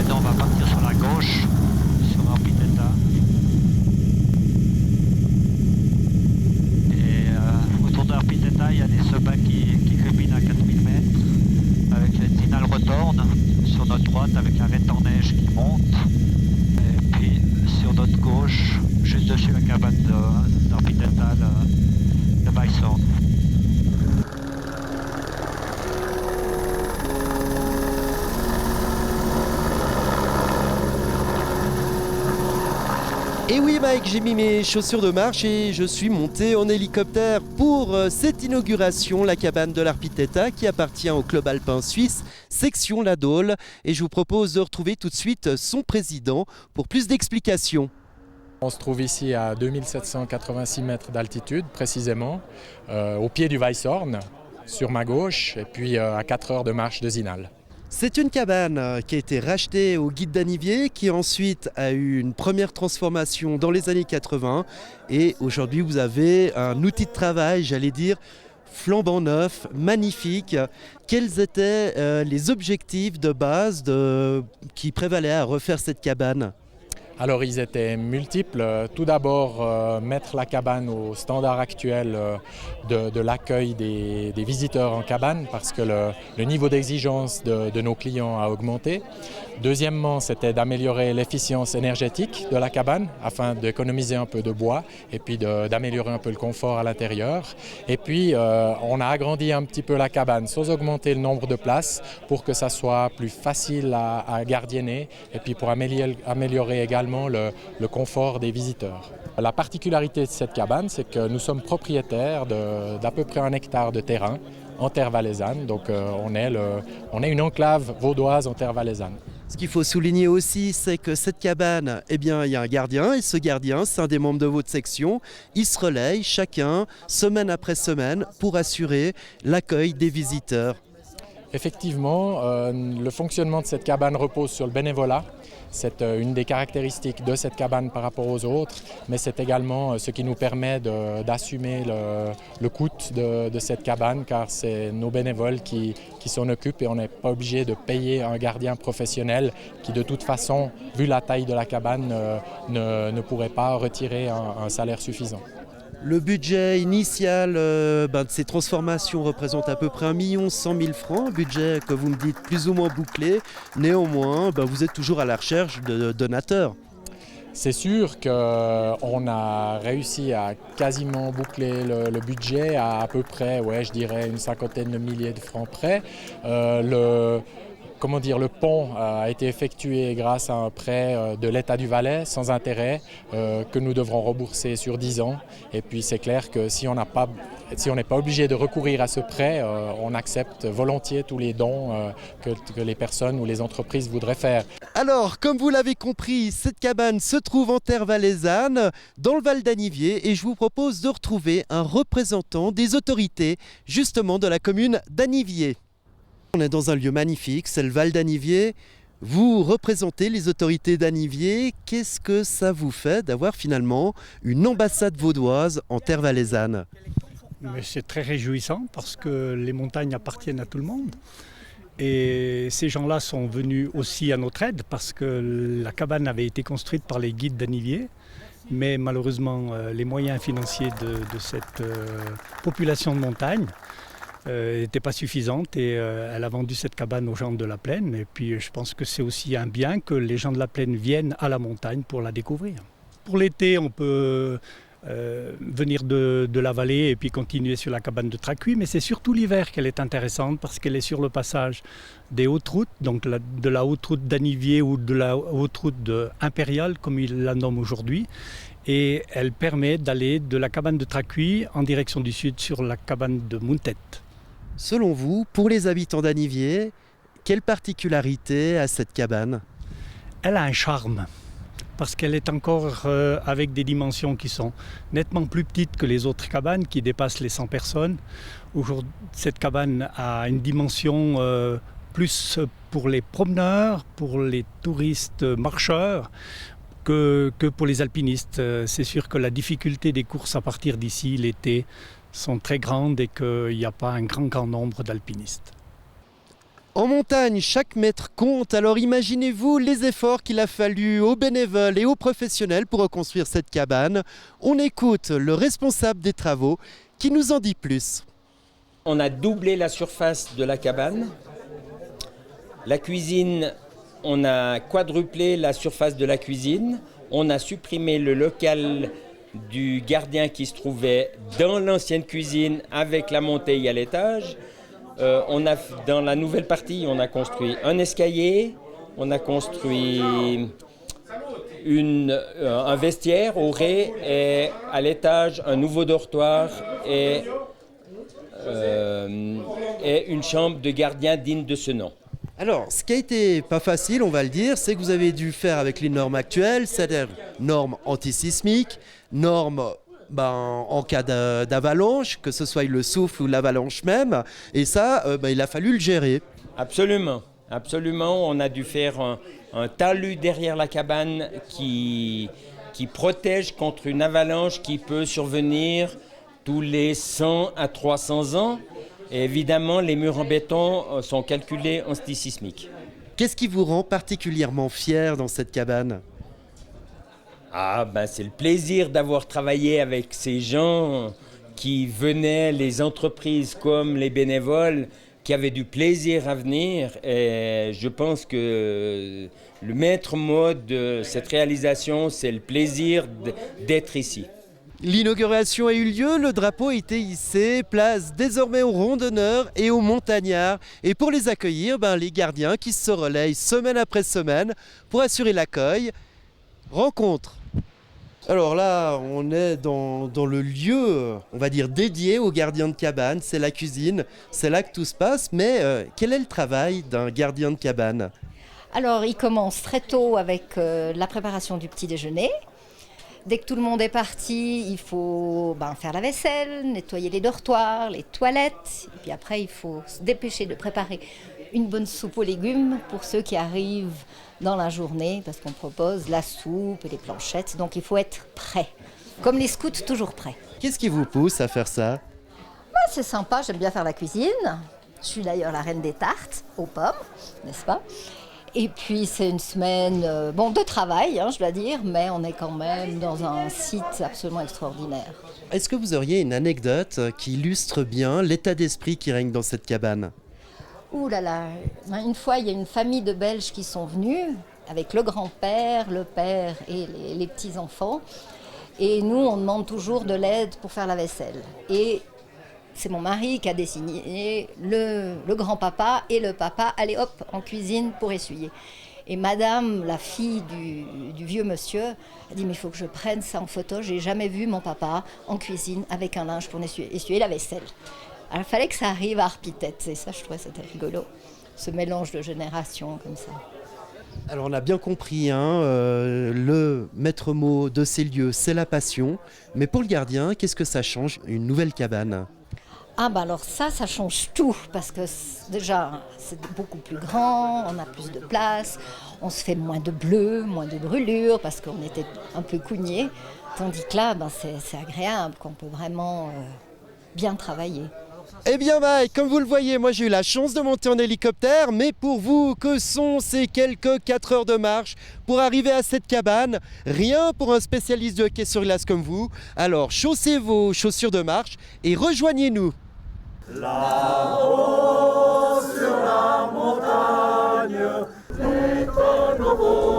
Maintenant, on va partir sur la gauche, sur Arpitetta. Et autour d'Arpitetta, il y a des sommets qui culminent à 4000 mètres, avec le Zinal Retorn sur notre droite, avec la raie en neige qui monte. Et puis sur notre gauche, juste dessus la cabane d'Arpitetta, le Weisshorn. Et oui Mike, j'ai mis mes chaussures de marche et je suis monté en hélicoptère pour cette inauguration, la cabane de l'Arpitetta qui appartient au Club Alpin Suisse, section La Dôle. Et je vous propose de retrouver tout de suite son président pour plus d'explications. On se trouve ici à 2786 mètres d'altitude précisément, au pied du Weisshorn, sur ma gauche, et puis à 4 heures de marche de Zinal. C'est une cabane qui a été rachetée au guide Danivier, qui ensuite a eu une première transformation dans les années 80. Et aujourd'hui, vous avez un outil de travail, j'allais dire, flambant neuf, magnifique. Quels étaient les objectifs de base qui prévalaient à refaire cette cabane ? Alors ils étaient multiples. Tout d'abord, mettre la cabane au standard actuel de l'accueil des visiteurs en cabane parce que le niveau d'exigence de nos clients a augmenté. Deuxièmement, c'était d'améliorer l'efficience énergétique de la cabane afin d'économiser un peu de bois et puis d'améliorer un peu le confort à l'intérieur. Et puis, on a agrandi un petit peu la cabane sans augmenter le nombre de places pour que ça soit plus facile à gardienner et puis pour améliorer également le confort des visiteurs. La particularité de cette cabane, c'est que nous sommes propriétaires d'à peu près 1 hectare de terrain en terre valaisanne. Donc on est une enclave vaudoise en terre valaisanne. Ce qu'il faut souligner aussi, c'est que cette cabane, eh bien, il y a un gardien et ce gardien, c'est un des membres de votre section. Ils se relayent chacun, semaine après semaine, pour assurer l'accueil des visiteurs. Effectivement, le fonctionnement de cette cabane repose sur le bénévolat. C'est une des caractéristiques de cette cabane par rapport aux autres, mais c'est également ce qui nous permet d'assumer le coût de cette cabane, car c'est nos bénévoles qui s'en occupent et on n'est pas obligé de payer un gardien professionnel qui, de toute façon, vu la taille de la cabane, ne pourrait pas retirer un salaire suffisant. Le budget initial de ces transformations représente à peu près 1 100 000 francs, un budget que vous me dites plus ou moins bouclé. Néanmoins, vous êtes toujours à la recherche de donateurs. C'est sûr qu'on a réussi à quasiment boucler le budget à peu près, je dirais, une 50aine de milliers de francs près. Le pont a été effectué grâce à un prêt de l'État du Valais sans intérêt que nous devrons rembourser sur 10 ans. Et puis c'est clair que si on n'est pas obligé de recourir à ce prêt, on accepte volontiers tous les dons que les personnes ou les entreprises voudraient faire. Alors, comme vous l'avez compris, cette cabane se trouve en terre valaisanne, dans le Val d'Anivier, et je vous propose de retrouver un représentant des autorités, justement de la commune d'Anivier. On est dans un lieu magnifique, c'est le Val d'Anivier. Vous représentez les autorités d'Anivier. Qu'est-ce que ça vous fait d'avoir finalement une ambassade vaudoise en terre valaisanne ? Mais c'est très réjouissant parce que les montagnes appartiennent à tout le monde. Et ces gens-là sont venus aussi à notre aide parce que la cabane avait été construite par les guides d'Anivier. Mais malheureusement, les moyens financiers de cette population de montagne n'était pas suffisante et elle a vendu cette cabane aux gens de la plaine. Et puis je pense que c'est aussi un bien que les gens de la plaine viennent à la montagne pour la découvrir. Pour l'été, on peut venir de la vallée et puis continuer sur la cabane de Tracuy, mais c'est surtout l'hiver qu'elle est intéressante parce qu'elle est sur le passage des hautes routes, donc de la haute route d'Anivier ou de la haute route impériale comme il la nomme aujourd'hui. Et elle permet d'aller de la cabane de Tracuy en direction du sud sur la cabane de Muntet. Selon vous, pour les habitants d'Anivier, quelle particularité a cette cabane ? Elle a un charme, parce qu'elle est encore avec des dimensions qui sont nettement plus petites que les autres cabanes, qui dépassent les 100 personnes. Aujourd'hui, cette cabane a une dimension plus pour les promeneurs, pour les touristes marcheurs, que pour les alpinistes. C'est sûr que la difficulté des courses à partir d'ici l'été sont très grandes et qu'il n'y a pas un grand nombre d'alpinistes. En montagne, chaque mètre compte, alors imaginez-vous les efforts qu'il a fallu aux bénévoles et aux professionnels pour reconstruire cette cabane. On écoute le responsable des travaux qui nous en dit plus. On a doublé la surface de la cabane. La cuisine, on a quadruplé la surface de la cuisine. On a supprimé le local du gardien qui se trouvait dans l'ancienne cuisine avec la montée à l'étage. Dans la nouvelle partie, on a construit un escalier, on a construit un vestiaire au rez et à l'étage un nouveau dortoir et une chambre de gardien digne de ce nom. Alors, ce qui a été pas facile, on va le dire, c'est que vous avez dû faire avec les normes actuelles, c'est-à-dire normes antisismiques, normes en cas d'avalanche, que ce soit le souffle ou l'avalanche même, et ça, il a fallu le gérer. Absolument, absolument. On a dû faire un talus derrière la cabane qui protège contre une avalanche qui peut survenir tous les 100 à 300 ans. Et évidemment, les murs en béton sont calculés antisismiques. Qu'est-ce qui vous rend particulièrement fier dans cette cabane ? C'est le plaisir d'avoir travaillé avec ces gens qui venaient, les entreprises comme les bénévoles, qui avaient du plaisir à venir. Et je pense que le maître mot de cette réalisation, c'est le plaisir d'être ici. L'inauguration a eu lieu, le drapeau a été hissé, place désormais aux randonneurs et aux montagnards. Et pour les accueillir, les gardiens qui se relayent semaine après semaine pour assurer l'accueil. Rencontre. Alors là, on est dans le lieu, on va dire, dédié aux gardiens de cabane. C'est la cuisine, c'est là que tout se passe. Mais quel est le travail d'un gardien de cabane ? Alors, il commence très tôt avec la préparation du petit déjeuner. Dès que tout le monde est parti, il faut faire la vaisselle, nettoyer les dortoirs, les toilettes. Et puis après, il faut se dépêcher de préparer une bonne soupe aux légumes pour ceux qui arrivent dans la journée, parce qu'on propose la soupe et les planchettes. Donc il faut être prêt. Comme les scouts, toujours prêt. Qu'est-ce qui vous pousse à faire ça ? C'est sympa, j'aime bien faire la cuisine. Je suis d'ailleurs la reine des tartes aux pommes, n'est-ce pas ? Et puis c'est une semaine de travail, je dois dire, mais on est quand même dans un site absolument extraordinaire. Est-ce que vous auriez une anecdote qui illustre bien l'état d'esprit qui règne dans cette cabane ? Ouh là là, une fois il y a une famille de Belges qui sont venus avec le grand-père, le père et les petits-enfants. Et nous on demande toujours de l'aide pour faire la vaisselle. Et c'est mon mari qui a désigné le grand-papa et le papa, allez hop, en cuisine pour essuyer. Et madame, la fille du vieux monsieur, a dit mais il faut que je prenne ça en photo, j'ai jamais vu mon papa en cuisine avec un linge pour essuyer la vaisselle. Alors il fallait que ça arrive à Arpitette, et ça je trouvais c'était rigolo, ce mélange de générations comme ça. Alors on a bien compris, le maître mot de ces lieux, c'est la passion. Mais pour le gardien, qu'est-ce que ça change, une nouvelle cabane ? Alors ça change tout, parce que déjà c'est beaucoup plus grand, on a plus de place, on se fait moins de bleu, moins de brûlures, parce qu'on était un peu cougnés, tandis que là c'est agréable, qu'on peut vraiment bien travailler. Eh bien Mike, comme vous le voyez, moi j'ai eu la chance de monter en hélicoptère, mais pour vous, que sont ces quelques 4 heures de marche pour arriver à cette cabane? Rien pour un spécialiste de hockey sur glace comme vous. Alors chaussez vos chaussures de marche et rejoignez-nous. Là-haut sur la montagne, c'est un nouveau